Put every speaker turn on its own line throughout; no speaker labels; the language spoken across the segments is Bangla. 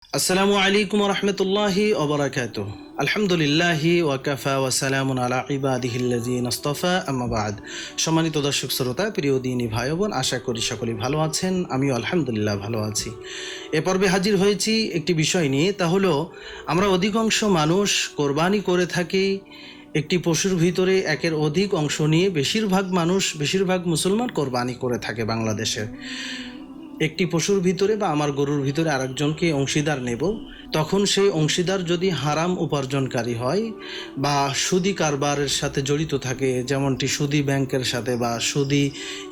আসসালামু আলাইকুম রহমতুল্লাহি ওবরাকাতুহ। আলহামদুলিল্লাহি ওয়াকাফা ওয়াসালামুন আলা ইবাদিহিল্লাযিনা ইসতাফা, আম্মা বাদ। সম্মানিত দর্শক শ্রোতা, প্রিয় দিনী ভাই বোন, আশা করি সকলেই ভালো আছেন। আমিও আলহামদুলিল্লাহ ভালো আছি। এ পর্বে হাজির হয়েছি একটি বিষয় নিয়ে, তা হলো আমরা অধিকাংশ মানুষ কোরবানি করে থাকি একটি পশুর ভিতরে একের অধিক অংশ নিয়ে। বেশিরভাগ মুসলমান কোরবানি করে থাকে বাংলাদেশের। একটি পশুর ভিতরে বা আমার গরুর ভিতরে আরেকজনকে অংশীদার নেব, তখন সেই অংশীদার যদি হারাম উপার্জনকারী হয় বা সুদি কারবারের সাথে জড়িত থাকে, যেমনটি সুদি ব্যাংকের সাথে বা সুদি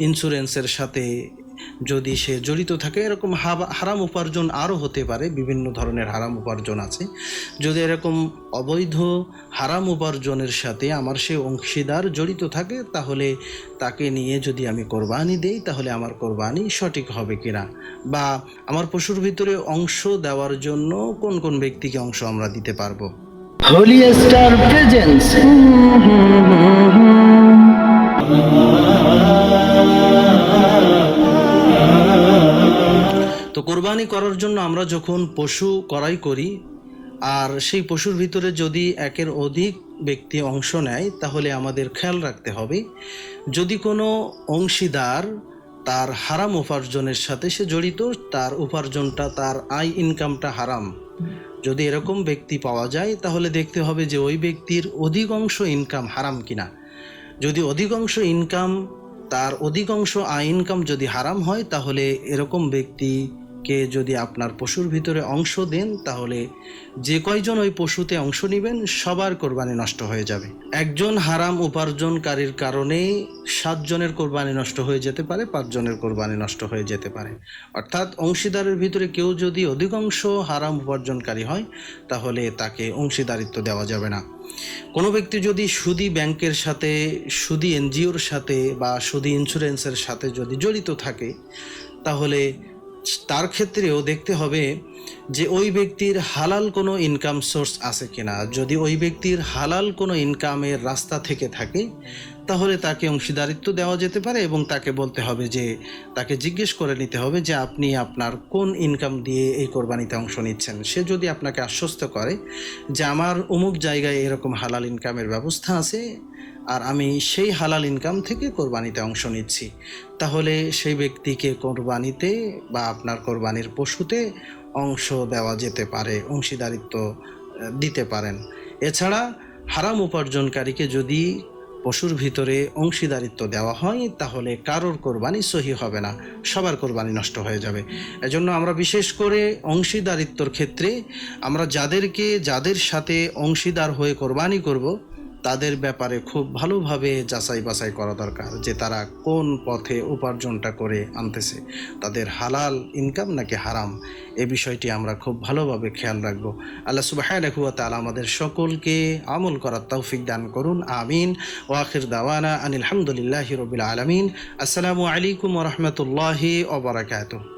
ইন্স্যুরেন্সের সাথে যদি সে জড়িত থাকে, এরকম হারাম উপার্জন আরও হতে পারে। বিভিন্ন ধরনের হারাম উপার্জন আছে। যদি এরকম অবৈধ হারাম উপার্জনের সাথে আমার সে অংশীদার জড়িত থাকে, তাহলে তাকে নিয়ে যদি আমি কোরবানি দেই, তাহলে আমার কোরবানি সঠিক হবে কিনা, বা আমার পশুর ভিতরে অংশ দেওয়ার জন্য কোন কোন ব্যক্তিকে অংশ আমরা দিতে পারবো।
Holy star presence.
তো কোরবানি করার জন্য আমরা যখন পশু ক্রয় করি, আর সেই পশুর ভিতরে যদি একের অধিক ব্যক্তি অংশ নেয়, তাহলে আমাদের খেয়াল রাখতে হবে, যদি কোনো অংশীদার তার হারাম উপার্জনের সাথে সে জড়িত, তার উপার্জনটা, তার আয় ইনকামটা হারাম, যদি এরকম ব্যক্তি পাওয়া যায়, তাহলে দেখতে হবে যে ওই ব্যক্তির অধিকাংশ ইনকাম হারাম কিনা। যদি তার অধিকাংশ আয় ইনকাম যদি হারাম হয়, তাহলে এরকম ব্যক্তিকে যদি আপনার পশুর ভিতরে অংশ দেন, তাহলে যে কয়জন ওই পশুতে অংশ নেবেন সবার কোরবানি নষ্ট হয়ে যাবে। একজন হারাম উপার্জনকারীর কারণে 7 জনের কোরবানি নষ্ট হয়ে যেতে পারে, 5 জনের কোরবানি নষ্ট হয়ে যেতে পারে। অর্থাৎ অংশীদারের ভিতরে কেউ যদি অধিকাংশ হারাম উপার্জনকারী হয়, তাহলে তাকে অংশীদারিত্ব দেওয়া যাবে না। কোনো ব্যক্তি যদি সুদি ব্যাংকের সাথে, সুদি এনজিওর সাথে বা সুদি ইন্স্যুরেন্সের সাথে যদি জড়িত থাকে, তাহলে তার ক্ষেত্রেও দেখতে হবে যে ওই ব্যক্তির হালাল কোনো ইনকাম সোর্স আছে কিনা। যদি ওই ব্যক্তির হালাল কোনো ইনকামের রাস্তা থেকে থাকে, তাহলে তাকে অংশীদারিত্ব দেওয়া যেতে পারে, এবং তাকে বলতে হবে যে, তাকে জিজ্ঞেস করে নিতে হবে যে আপনি আপনার কোন ইনকাম দিয়ে এই কোরবানিতে অংশ নিচ্ছেন। সে যদি আপনাকে আশ্বস্ত করে যে আমার অমুক জায়গায় এরকম হালাল ইনকামের ব্যবস্থা আছে, আর আমি সেই হালাল ইনকাম থেকে কোরবানিতে অংশ নিচ্ছি, তাহলে সেই ব্যক্তিকে কোরবানিতে বা আপনার কোরবানির পশুতে অংশ দেওয়া যেতে পারে, অংশীদারিত্ব দিতে পারেন। এছাড়া হারাম উপার্জনকারীকে যদি পশুর ভিতরে অংশীদারিত্ব দেওয়া হয়, তাহলে কারোর কোরবানি সহি হবে না, সবার কোরবানি নষ্ট হয়ে যাবে। এজন্য আমরা বিশেষ করে অংশীদারিত্বর ক্ষেত্রে আমরা যাদের সাথে অংশীদার হয়ে কোরবানি করব, তাদের ব্যাপারে খুব ভালোভাবে যাচাই বাছাই করা দরকার, যে তারা কোন পথে উপার্জনটা করে আনতেছে, তাদের হালাল ইনকাম নাকি হারাম, এ বিষয়টি আমরা খুব ভালোভাবে খেয়াল রাখবো। আল্লাহ সুবহানাহু ওয়া তাআলা আমাদের সকলকে আমল করার তৌফিক দান করুন, আমিন। ওয়া আখির দাওয়ানা আনিল হামদুলিল্লাহি রাব্বিল আলামিন। আসসালামু আলাইকুম ওয়া রাহমাতুল্লাহি ওয়া বারাকাতুহু।